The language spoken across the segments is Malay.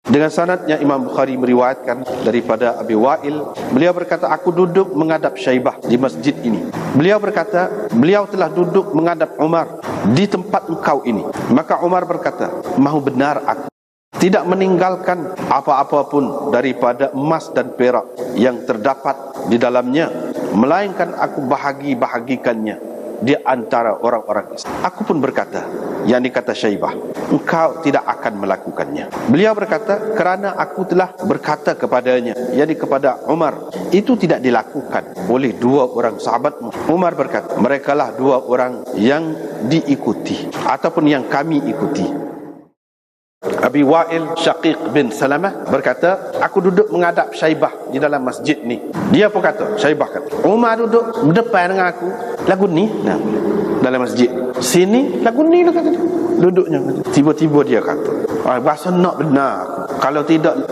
Dengan sanadnya Imam Bukhari meriwayatkan daripada Abi Wa'il, beliau berkata, aku duduk menghadap Syaibah di masjid ini. Beliau berkata, beliau telah duduk menghadap Umar di tempat engkau ini. Maka Umar berkata, mahu benar aku tidak meninggalkan apa-apa pun daripada emas dan perak yang terdapat di dalamnya, melainkan aku bahagi-bahagikannya di antara orang-orang Islam. Aku pun berkata, yang dikata Syaibah, engkau tidak akan melakukannya. Beliau berkata, kerana aku telah berkata kepadanya, yakni kepada Umar, itu tidak dilakukan oleh dua orang sahabatmu. Umar berkata, merekalah dua orang yang diikuti ataupun yang kami ikuti. Abi Wa'il Syaqiq bin Salamah berkata, aku duduk menghadap Syaibah di dalam masjid ni. Dia pun kata, Syaibah kata, Umar duduk depan dengan aku, lagu ni dalam masjid. Sini lagu ni lah kata dia, duduknya. Tiba-tiba dia kata, bahasa nak benar aku. Kalau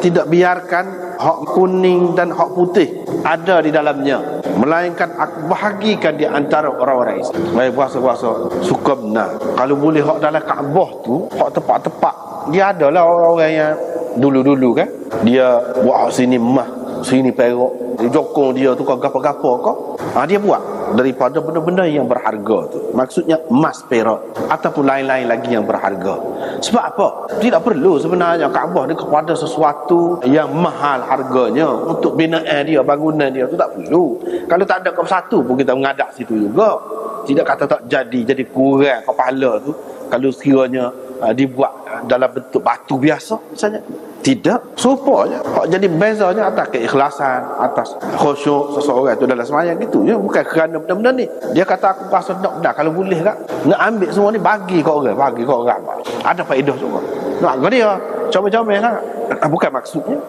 tidak biarkan hak kuning dan hak putih ada di dalamnya, melainkan aku bahagikan di antara orang-orang Islam. Bahasa-bahasa suka benar. Kalau boleh hak dalam Kaabah tu, hak tepat-tepat, dia adalah orang-orang yang dulu-dulu kan, dia buat sini emas, sini perak, jokong dia tu kau gapa-gapa kau. Dia buat daripada benda-benda yang berharga tu. Maksudnya emas, perak ataupun lain-lain lagi yang berharga. Sebab apa? Tidak perlu sebenarnya Kaabah ni kepada sesuatu yang mahal harganya untuk binaan dia, bangunan dia tu tak perlu. Kalau tak ada kau satu pun kita mengadap situ juga. Tidak kata tak jadi kurang kepala tu kalau sekiranya dibuat dalam bentuk batu biasa misalnya. Tidak, supaya jadi bezanya atas keikhlasan, atas khusyuk seseorang itu dalam sembahyang gitu ya, bukan kerana benda-benda ni. Dia kata aku rasa nak benar, kalau boleh tak nak ambil semua ni bagi kat orang, ada faedah juga. Nak ke dia comel-comel lah, bukan maksudnya,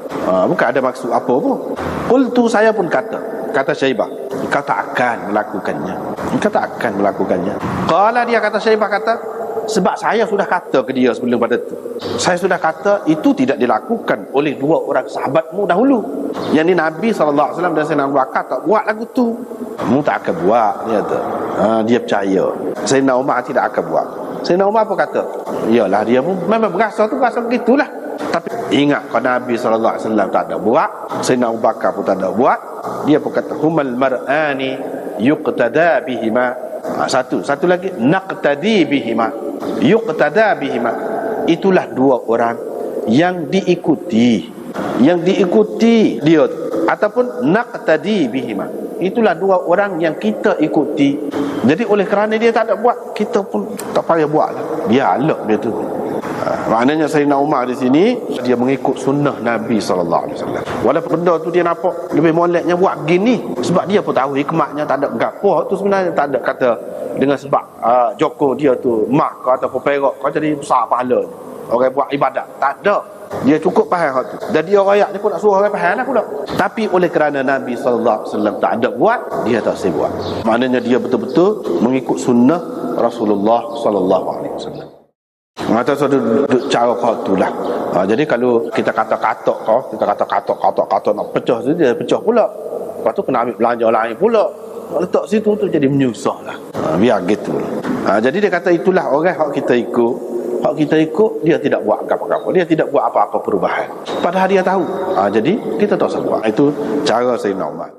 bukan ada maksud apa pun. Qultu, saya pun kata Syaibah, kau tak akan melakukannya. Qala, dia kata Syaibah kata, sebab saya sudah kata ke dia sebelum pada tu. Saya sudah kata itu tidak dilakukan oleh dua orang sahabatmu dahulu. Yang ni Nabi SAW dan Sayyidina Abu Bakar tak buat lagu tu. Kamu tak akan buat, dia kata. Dia percaya. Sayyidina Umar tidak akan buat. Sayyidina Umar pun kata, iyalah dia pun memang berasa begitulah. Tapi ingat kalau Nabi SAW tak ada buat, Sayyidina Abu Bakar pun tak ada buat, dia pun kata, humal mar'ani yuqtada bihima. Satu lagi, naqtadi bihima, yuqtada bihima. Itulah dua orang yang diikuti dia tu, ataupun naqtadi bihima, itulah dua orang yang kita ikuti. Jadi oleh kerana dia tak ada buat, kita pun tak payah buat lah, biarlah dia tu. Maknanya Sayyidina Umar di sini dia mengikut sunnah Nabi SAW. Walaupun benda tu dia nampak lebih moleknya buat begini, sebab dia pun tahu hikmatnya tak ada gapo tu sebenarnya, tak ada kata dengan sebab joko dia tu mak kau ataupun perak kau jadi besar pahala orang buat ibadat. Tak ada, dia cukup faham hal tu. Dan dia rakyat ni pun nak suruh orang faham lah pula. Tapi oleh kerana Nabi SAW tak ada buat, dia tak boleh buat. Maknanya dia betul-betul mengikut sunnah Rasulullah SAW. Mata suatu cara kau tu lah. Jadi kalau kita kata katok nak pecah tu, dia pecah pula. Lepas tu kena ambil belanja lain pula, letak situ tu jadi menyusah lah. Biar gitu lah. Jadi dia kata itulah orang hak kita ikut, dia tidak buat apa-apa, dia tidak buat apa-apa perubahan, padahal dia tahu. Jadi kita tak usah buat. Itu cara Sayyidina Umar.